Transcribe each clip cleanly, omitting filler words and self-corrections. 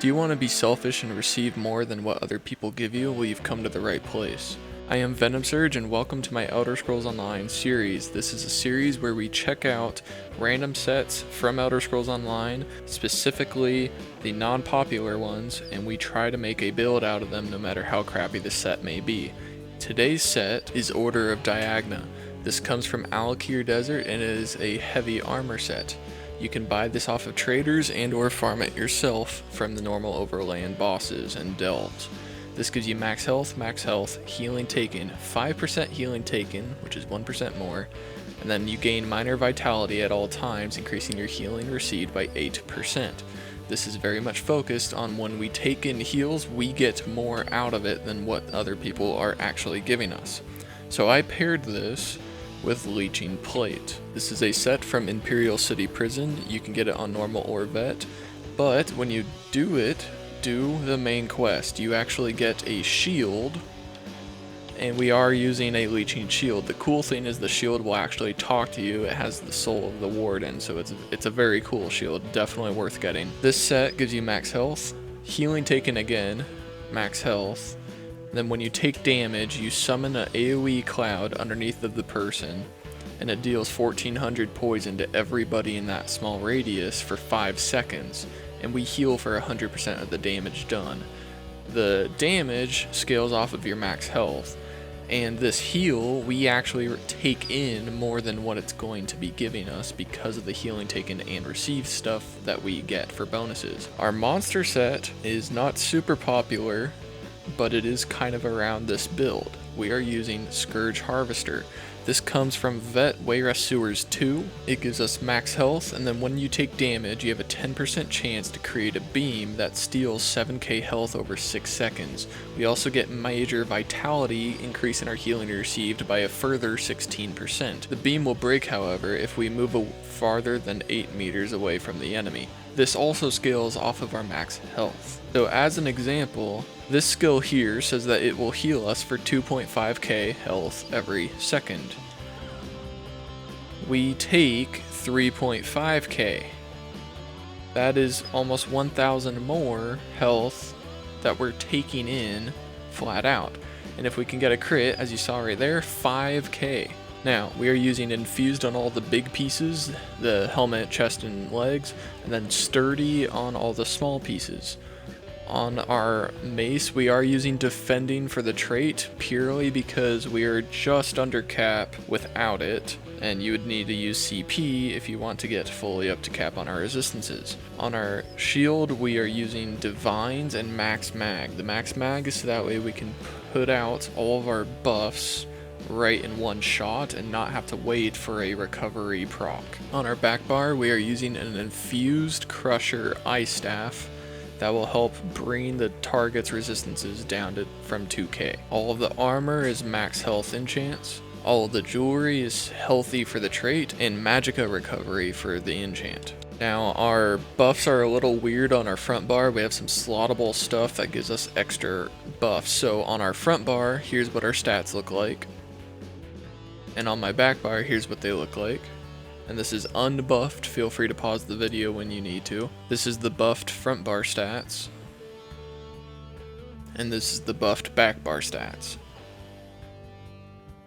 Do you want to be selfish and receive more than what other people give you? Well, you've come to the right place. I am Venom Surge and welcome to my Elder Scrolls Online series. This is a series where we check out random sets from Elder Scrolls Online, specifically the non-popular ones, and we try to make a build out of them no matter how crappy the set may be. Today's set is Order of Diagna. This comes from Alik'r Desert and it is a heavy armor set. You can buy this off of traders and or farm it yourself from the normal overland bosses and delves. This gives you max health, healing taken, 5% healing taken, which is 1% more, and then you gain minor vitality at all times, increasing your healing received by 8%. This is very much focused on when we take in heals, we get more out of it than what other people are actually giving us. So I paired this with Leeching Plate. This is a set from Imperial City Prison. You can get it on normal or vet, but when you do the main quest, you actually get a shield, and we are using a Leeching Shield. The cool thing is the shield will actually talk to you. It has the soul of the warden, so it's a very cool shield, definitely worth getting. This set gives you max health, healing taken again, max health. Then when you take damage, you summon an AoE cloud underneath of the person, and it deals 1400 poison to everybody in that small radius for 5 seconds, and we heal for 100% of the damage done. The damage scales off of your max health, and this heal, we actually take in more than what it's going to be giving us because of the healing taken and received stuff that we get for bonuses. Our monster set is not super popular, but it is kind of around this build. We are using Scourge Harvester. This comes from Vet Wayrest Sewers 2. It gives us max health, and then when you take damage, you have a 10% chance to create a beam that steals 7k health over 6 seconds. We also get major vitality, increasing our healing received by a further 16%. The beam will break, however, if we move farther than 8 meters away from the enemy. This also scales off of our max health. So as an example, this skill here says that it will heal us for 2.5k health every second. We take 3.5k. That is almost 1,000 more health that we're taking in flat out. And if we can get a crit, as you saw right there, 5k. Now, we are using infused on all the big pieces, the helmet, chest, and legs, and then sturdy on all the small pieces. On our mace, we are using defending for the trait purely because we are just under cap without it, and you would need to use CP if you want to get fully up to cap on our resistances. On our shield, we are using divines and max mag. The max mag is so that way we can put out all of our buffs right in one shot and not have to wait for a recovery proc. On our back bar, we are using an infused crusher ice staff that will help bring the target's resistances down to from 2k. All of the armor is max health enchants. All of the jewelry is healthy for the trait and magicka recovery for the enchant. Now our buffs are a little weird on our front bar. We have some slottable stuff that gives us extra buffs. So on our front bar, here's what our stats look like. And on my back bar, here's what they look like. And this is unbuffed. Feel free to pause the video when you need to. This is the buffed front bar stats. And this is the buffed back bar stats.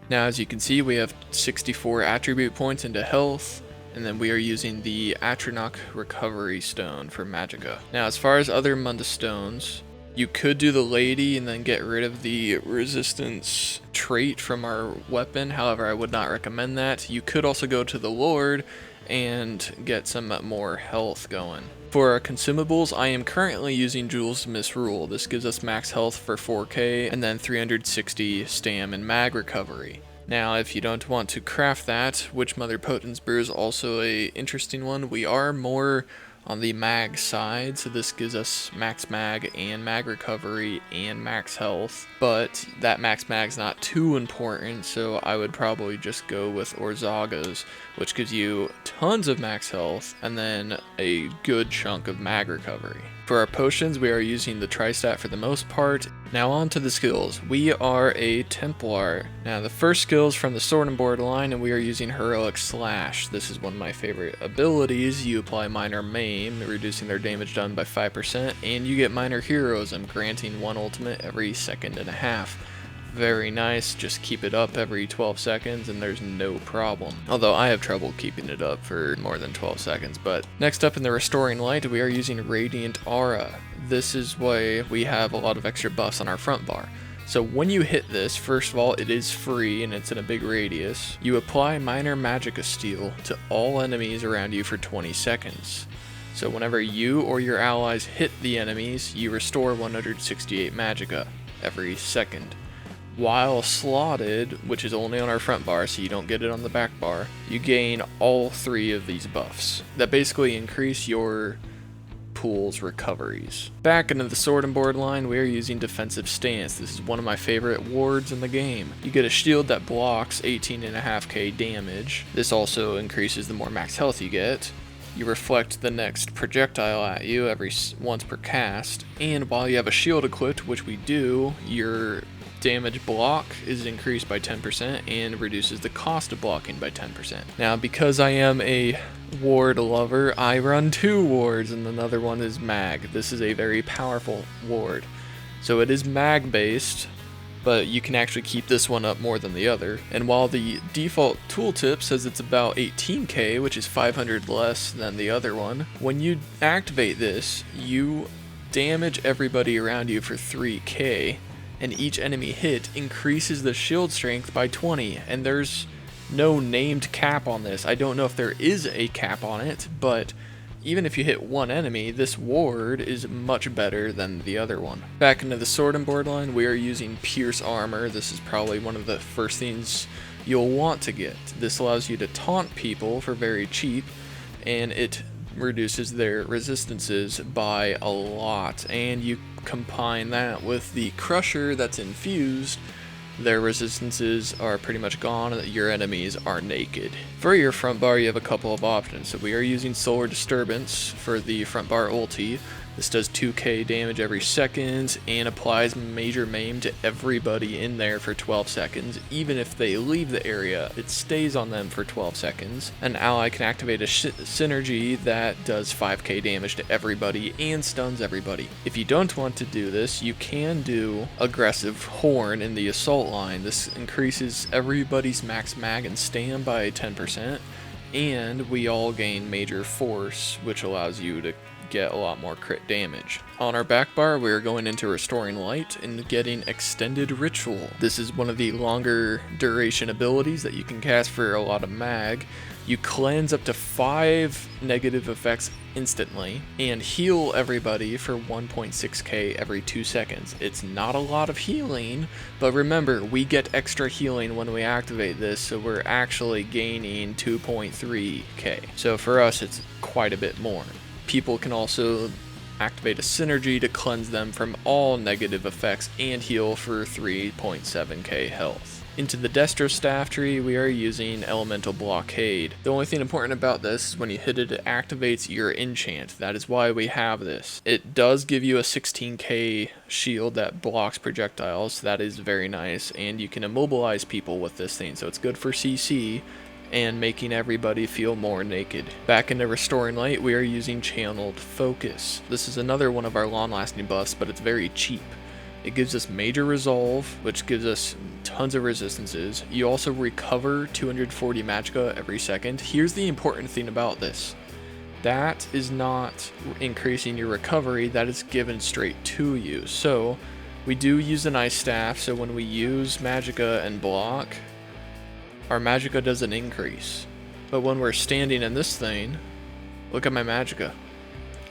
Now, as you can see, we have 64 attribute points into health, and then we are using the Atronach Recovery Stone for Magicka. Now, as far as other Mundus stones, you could do the lady and then get rid of the resistance trait from our weapon. However, I would not recommend that. You could also go to the Lord and get some more health going. For our consumables, I am currently using Jewel's Misrule. This gives us max health for 4k and then 360 stam and mag recovery. Now, if you don't want to craft that, Witchmother Potence Brew is also a interesting one. We are more on the mag side, so this gives us max mag and mag recovery and max health, but that max mag's not too important, so I would probably just go with Orzaga's, which gives you tons of max health and then a good chunk of mag recovery. For our potions, we are using the Tristat for the most part. Now on to the skills. We are a Templar. Now the first skill is from the Sword and Board line, and we are using Heroic Slash. This is one of my favorite abilities. You apply Minor Maim, reducing their damage done by 5%, and you get Minor Heroism, granting 1 ultimate every 1.5 seconds. Very nice, just keep it up every 12 seconds and there's no problem. Although I have trouble keeping it up for more than 12 seconds. But next up in the Restoring Light, we are using Radiant Aura. This is why we have a lot of extra buffs on our front bar. So when you hit this, first of all, it is free and it's in a big radius. You apply Minor Magicka Steal to all enemies around you for 20 seconds. So whenever you or your allies hit the enemies, you restore 168 Magicka every second. While slotted, which is only on our front bar, so you don't get it on the back bar, you gain all 3 of these buffs that basically increase your pool's recoveries. Back into the Sword and Board line, we are using Defensive Stance. This is one of my favorite wards in the game. You get a shield that blocks 18.5k damage. This also increases the more max health you get. You reflect the next projectile at you once per cast, and while you have a shield equipped, which we do, your damage block is increased by 10% and reduces the cost of blocking by 10%. Now, because I am a ward lover, I run 2 wards, and another one is mag. This is a very powerful ward. So it is mag based, but you can actually keep this one up more than the other. And while the default tooltip says it's about 18k, which is 500 less than the other one, when you activate this, you damage everybody around you for 3k, and each enemy hit increases the shield strength by 20, and there's no named cap on this. I don't know if there is a cap on it, but even if you hit one enemy, this ward is much better than the other one. Back into the Sword and Board line, we are using Pierce Armor. This is probably one of the first things you'll want to get. This allows you to taunt people for very cheap, and it reduces their resistances by a lot, and you combine that with the Crusher that's infused, their resistances are pretty much gone, your enemies are naked. For your front bar, you have a couple of options. So we are using Solar Disturbance for the front bar ulti. This does 2k damage every second and applies Major Maim to everybody in there for 12 seconds. Even if they leave the area, it stays on them for 12 seconds. An ally can activate a synergy that does 5k damage to everybody and stuns everybody. If you don't want to do this, you can do Aggressive Horn in the Assault line. This increases everybody's max mag and stam by 10%, and we all gain Major Force, which allows you to get a lot more crit damage. On our back bar, we're going into Restoring Light and getting Extended Ritual. This is one of the longer duration abilities that you can cast for a lot of mag. You cleanse up to 5 negative effects instantly and heal everybody for 1.6k every 2 seconds. It's not a lot of healing, but remember, we get extra healing when we activate this, so we're actually gaining 2.3k. So for us, it's quite a bit more. People can also activate a synergy to cleanse them from all negative effects and heal for 3.7k health. Into the Destro staff tree, we are using Elemental Blockade. The only thing important about this is when you hit it, it activates your enchant. That is why we have this. It does give you a 16k shield that blocks projectiles, so that is very nice, and you can immobilize people with this thing, so it's good for CC and making everybody feel more naked. Back into Restoring Light, we are using Channeled Focus. This is another one of our long-lasting buffs, but it's very cheap. It gives us Major Resolve, which gives us tons of resistances. You also recover 240 magicka every second. Here's the important thing about this. That is not increasing your recovery, that is given straight to you. So we do use an Ice Staff, so when we use magicka and block, our magicka doesn't increase. But when we're standing in this thing, look at my magicka.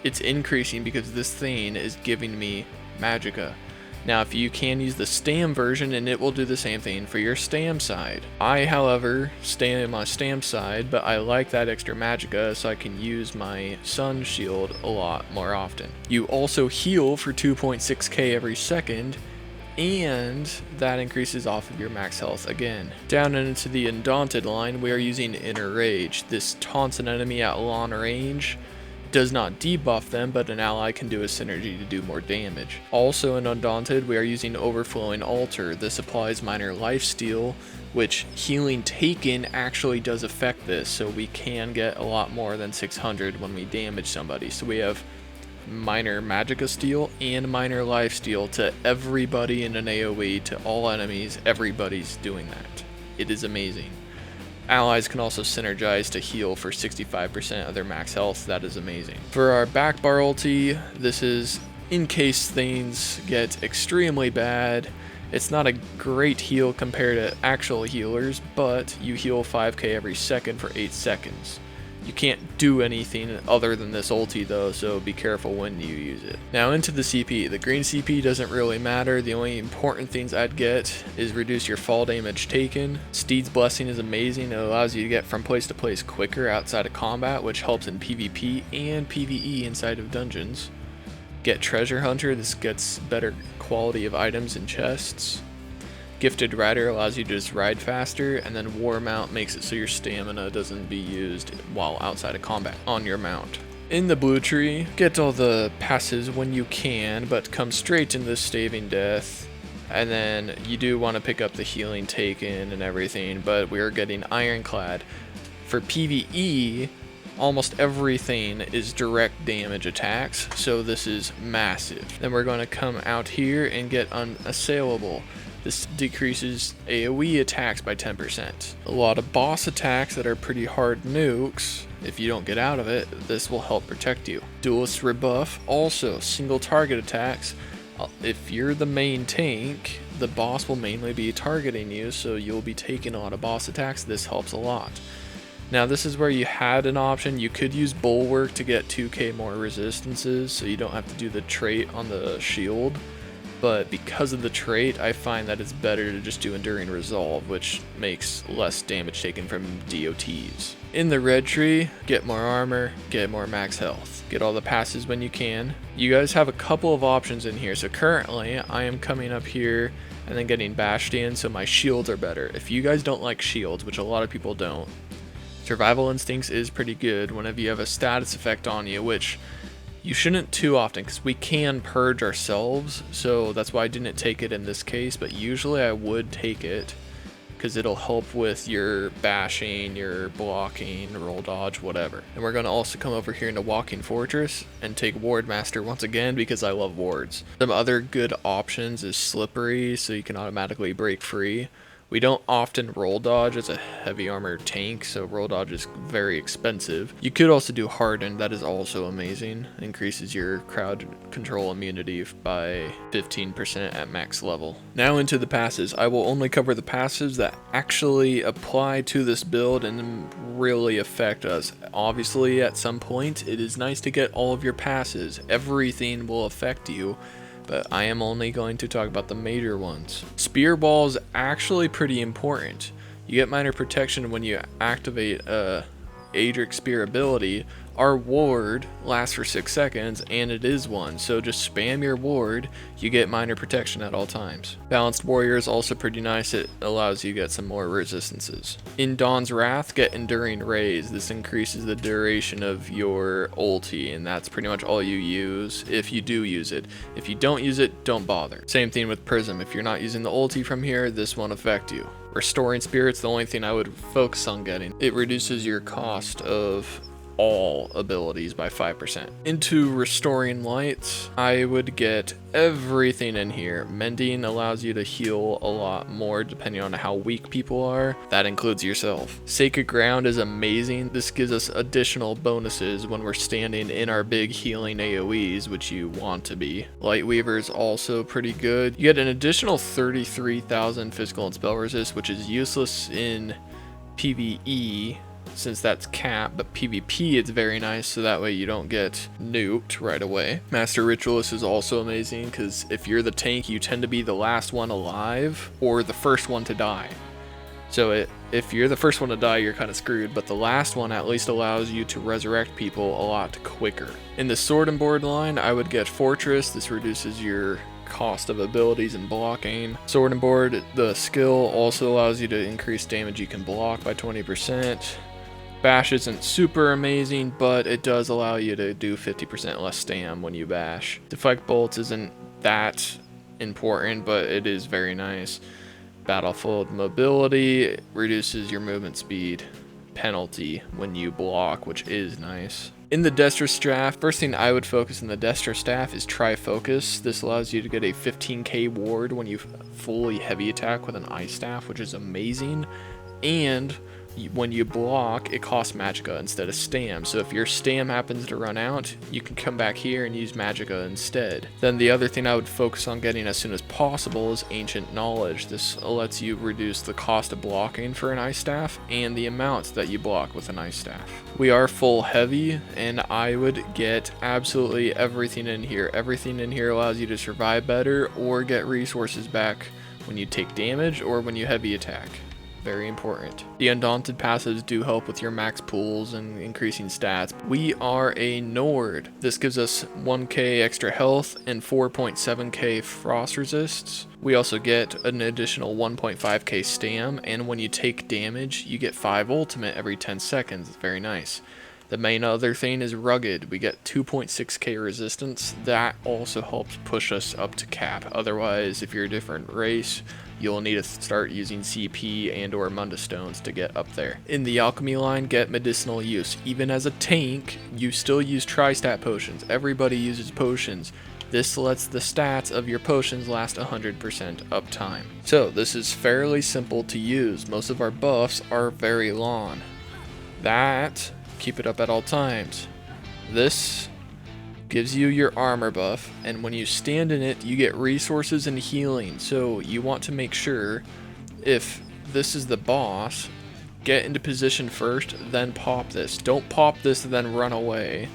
It's increasing because this thing is giving me magicka. Now, if you can use the Stam version, and it will do the same thing for your Stam side. I, however, stay on my Stam side, but I like that extra magicka so I can use my Sun Shield a lot more often. You also heal for 2.6k every second, and that increases off of your max health again. Down into the Undaunted line, we are using Inner Rage. This taunts an enemy at long range. does not debuff them, but an ally can do a synergy to do more damage. Also in Undaunted, we are using Overflowing Altar. This applies minor lifesteal, which healing taken actually does affect this, so we can get a lot more than 600 when we damage somebody. So we have minor Magicka steal and minor life steal to everybody in an AoE, to all enemies. Everybody's doing that. It is amazing. Allies can also synergize to heal for 65% of their max health. That is amazing. For our back bar ulti, this is in case things get extremely bad. It's not a great heal compared to actual healers, but you heal 5k every second for 8 seconds. You can't do anything other than this ulti though, so be careful when you use it. Now into the CP. The green CP doesn't really matter. The only important things I'd get is reduce your fall damage taken. Steed's Blessing is amazing. It allows you to get from place to place quicker outside of combat, which helps in PvP and PvE inside of dungeons. Get Treasure Hunter. This gets better quality of items and chests. Gifted Rider allows you to just ride faster, and then War Mount makes it so your stamina doesn't be used while outside of combat on your mount. In the blue tree, get all the passes when you can, but come straight into Staving Death. And then you do want to pick up the Healing Taken and everything, but we're getting Ironclad. For PvE, almost everything is direct damage attacks, so this is massive. Then we're going to come out here and get Unassailable. This decreases AoE attacks by 10%. A lot of boss attacks that are pretty hard nukes. If you don't get out of it, this will help protect you. Duelist Rebuff, also single target attacks. If you're the main tank, the boss will mainly be targeting you, so you'll be taking a lot of boss attacks. This helps a lot. Now this is where you had an option. You could use Bulwark to get 2k more resistances, so you don't have to do the trait on the shield. But because of the trait, I find that it's better to just do Enduring Resolve, which makes less damage taken from DOTs. In the red tree, get more armor, get more max health. Get all the passes when you can. You guys have a couple of options in here. So currently, I am coming up here and then getting bashed in, so my shields are better. If you guys don't like shields, which a lot of people don't, Survival Instincts is pretty good whenever you have a status effect on you, which you shouldn't too often, because we can purge ourselves, so that's why I didn't take it in this case, but usually I would take it, because it'll help with your bashing, your blocking, roll dodge, whatever. And we're going to also come over here into Walking Fortress and take Ward Master once again, because I love wards. Some other good options is Slippery, so you can automatically break free. We don't often roll dodge as a heavy armor tank, so roll dodge is very expensive. You could also do Hardened, that is also amazing. Increases your crowd control immunity by 15% at max level. Now into the passes. I will only cover the passes that actually apply to this build and really affect us. Obviously, at some point, it is nice to get all of your passes. Everything will affect you, but I am only going to talk about the major ones. Spear Ball is actually pretty important. You get minor protection when you activate Adric Spear ability. Our ward lasts for 6 seconds, and it is one, so just spam your ward, you get minor protection at all times. Balanced Warrior is also pretty nice. It allows you to get some more resistances. In Dawn's Wrath, get Enduring Raise. This increases the duration of your ulti, and that's pretty much all you use if you do use it. If you don't use it, don't bother. Same thing with Prism. If you're not using the ulti from here, this won't affect you. Restoring Spirit's the only thing I would focus on getting. It reduces your cost of all abilities by 5%. Into Restoring Light, I would get everything in here. Mending allows you to heal a lot more depending on how weak people are. That includes yourself. Sacred Ground is amazing. This gives us additional bonuses when we're standing in our big healing AoEs, which you want to be. Lightweaver is also pretty good. You get an additional 33,000 physical and spell resist, which is useless in PvE since that's cap, but PvP it's very nice, so that way you don't get nuked right away. Master Ritualist is also amazing, because if you're the tank, you tend to be the last one alive or the first one to die. So if you're the first one to die, you're kind of screwed, but the last one at least allows you to resurrect people a lot quicker. In the Sword and Board line, I would get Fortress. This reduces your cost of abilities and blocking. Sword and Board, the skill also allows you to increase damage you can block by 20%. Bash isn't super amazing, but it does allow you to do 50% less stam when you bash. Deflect bolts isn't that important, but it is very nice. Battlefield mobility reduces your movement speed penalty when you block, which is nice. In the Destra staff, first thing I would focus in the Destra staff is try focus. This allows you to get a 15k ward when you fully heavy attack with an ice staff, which is amazing. And when you block, it costs magicka instead of stam. So if your stam happens to run out, you can come back here and use magicka instead. Then the other thing I would focus on getting as soon as possible is ancient knowledge. This lets you reduce the cost of blocking for an ice staff and the amount that you block with an ice staff. We are full heavy, and I would get absolutely everything in here. Everything in here allows you to survive better or get resources back when you take damage or when you heavy attack. Very important. The Undaunted passives do help with your max pools and increasing stats. We are a Nord. This gives us 1k extra health and 4.7k frost resists. We also get an additional 1.5k stam, and when you take damage, you get 5 ultimate every 10 seconds. Very nice. The main other thing is rugged. We get 2.6k resistance. That also helps push us up to cap. Otherwise, if you're a different race, you'll need to start using CP and or Munda Stones to get up there. In the alchemy line, get medicinal use. Even as a tank, you still use tri-stat potions. Everybody uses potions. This lets the stats of your potions last 100% uptime. So this is fairly simple to use. Most of our buffs are very long. That, keep it up at all times. This gives you your armor buff, and when you stand in it, you get resources and healing. So you want to make sure, if this is the boss, get into position first, then pop this. Don't pop this and then run away,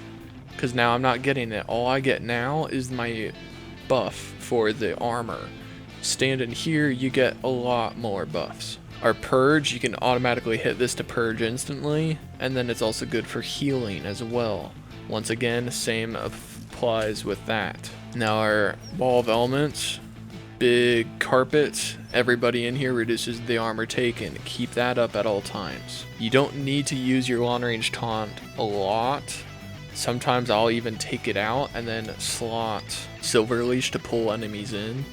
because now I'm not getting it. All I get now is my buff for the armor. Stand in here, you get a lot more buffs. Our purge, you can automatically hit this to purge instantly, and then it's also good for healing as well. Once again, same applies with that. Now our wall of elements, big carpet, everybody in here reduces the armor taken. Keep that up at all times. You don't need to use your long range taunt a lot. Sometimes I'll even take it out and then slot Silver Leash to pull enemies in.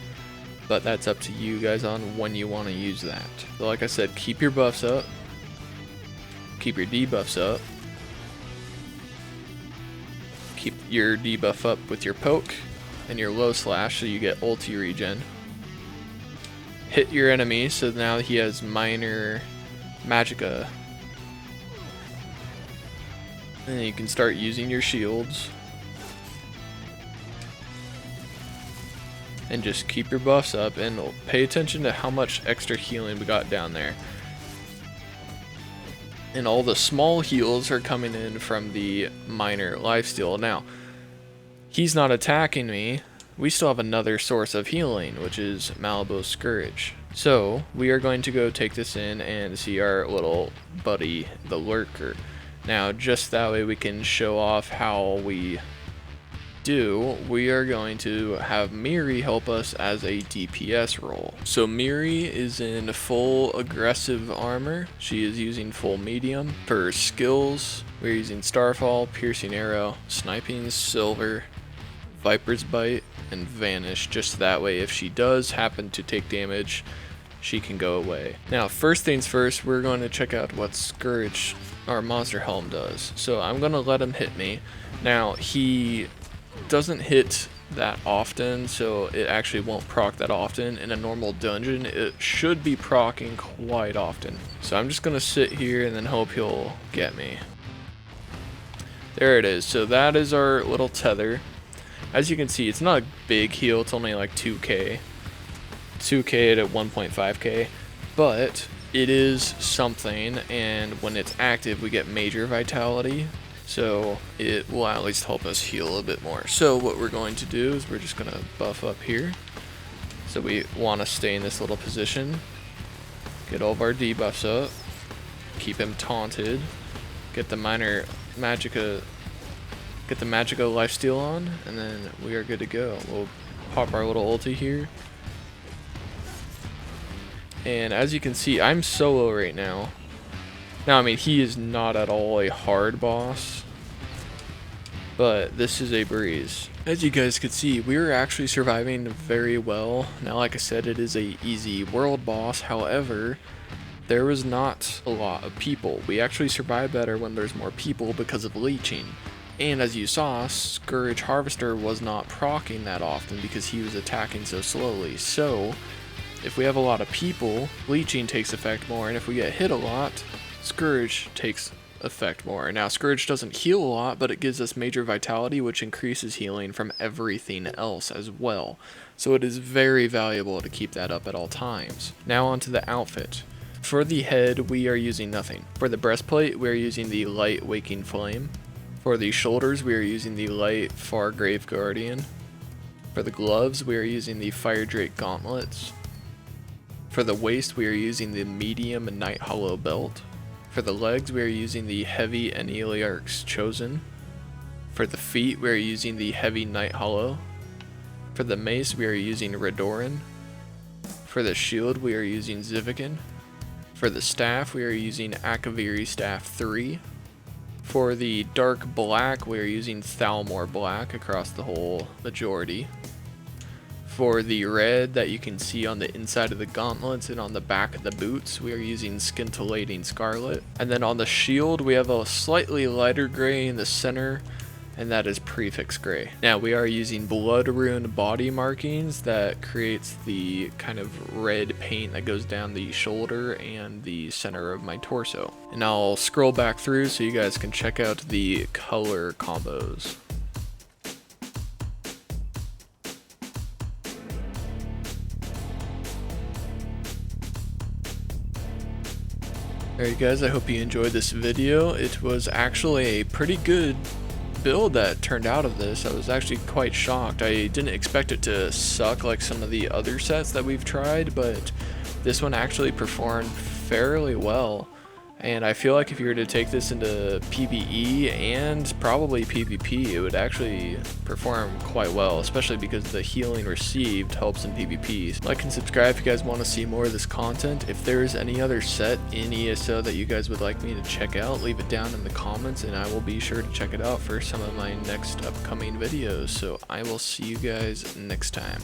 But that's up to you guys on when you want to use that. But like I said, keep your buffs up. Keep your debuffs up. Keep your debuff up with your poke and your low slash so you get ulti regen. Hit your enemy so now he has minor magicka. And then you can start using your shields. And just keep your buffs up and pay attention to how much extra healing we got down there. And all the small heals are coming in from the minor lifesteal. Now, he's not attacking me. We still have another source of healing, which is Malibu's Scourge. So, we are going to go take this in and see our little buddy, the Lurker. Now, just that way we can show off how we do, we are going to have Miri help us as a DPS role. So Miri is in full aggressive armor. She is using full medium. For skills, we're using Starfall, Piercing Arrow, Sniping Silver, Viper's Bite, and Vanish. Just that way, if she does happen to take damage, she can go away. Now, first things first, we're going to check out what Scourge, our Monster Helm, does. So I'm going to let him hit me. Now, he doesn't hit that often, so it actually won't proc that often. In a normal dungeon, it should be procking quite often. So I'm just gonna sit here and then hope he'll get me. There it is. So that is our little tether. As you can see, it's not a big heal, it's only like 2k to 1.5k, but it is something, and when it's active we get major vitality. So it will at least help us heal a bit more. So what we're going to do is we're just going to buff up here. So we want to stay in this little position. Get all of our debuffs up. Keep him taunted. Get the minor magicka. Get the magicka lifesteal on. And then we are good to go. We'll pop our little ulti here. And as you can see, I'm solo right now. Now, I mean, he is not at all a hard boss, but this is a breeze. As you guys could see, we were actually surviving very well. Now, like I said, it is a easy world boss. However, there was not a lot of people. We actually survive better when there's more people because of leeching. And as you saw, Scourge Harvester was not proccing that often because he was attacking so slowly. So, if we have a lot of people, leeching takes effect more, and if we get hit a lot, Scourge takes effect more. Now, Scourge doesn't heal a lot, but it gives us major vitality, which increases healing from everything else as well. So it is very valuable to keep that up at all times. Now onto the outfit. For the head, we are using nothing. For the breastplate, we are using the light Waking Flame. For the shoulders, we are using the light Fargrave Guardian. For the gloves, we are using the Fire Drake Gauntlets. For the waist, we are using the medium Night Hollow Belt. For the legs, we are using the heavy Aneliarch's Chosen. For the feet, we are using the heavy Night Hollow. For the mace, we are using Redoran. For the shield, we are using Zivikan. For the staff, we are using Akaviri Staff 3. For the dark black, we are using Thalmor Black across the whole majority. For the red that you can see on the inside of the gauntlets and on the back of the boots, we are using Scintillating Scarlet. And then on the shield, we have a slightly lighter gray in the center, and that is Prefix Gray. Now, we are using Blood Rune body markings that creates the kind of red paint that goes down the shoulder and the center of my torso. And I'll scroll back through so you guys can check out the color combos. Alright guys, I hope you enjoyed this video. It was actually a pretty good build that turned out of this. I was actually quite shocked. I didn't expect it to suck like some of the other sets that we've tried, but this one actually performed fairly well. And I feel like if you were to take this into PvE and probably PvP, it would actually perform quite well, especially because the healing received helps in PvP. Like and subscribe if you guys want to see more of this content. If there is any other set in ESO that you guys would like me to check out, leave it down in the comments and I will be sure to check it out for some of my next upcoming videos. So I will see you guys next time.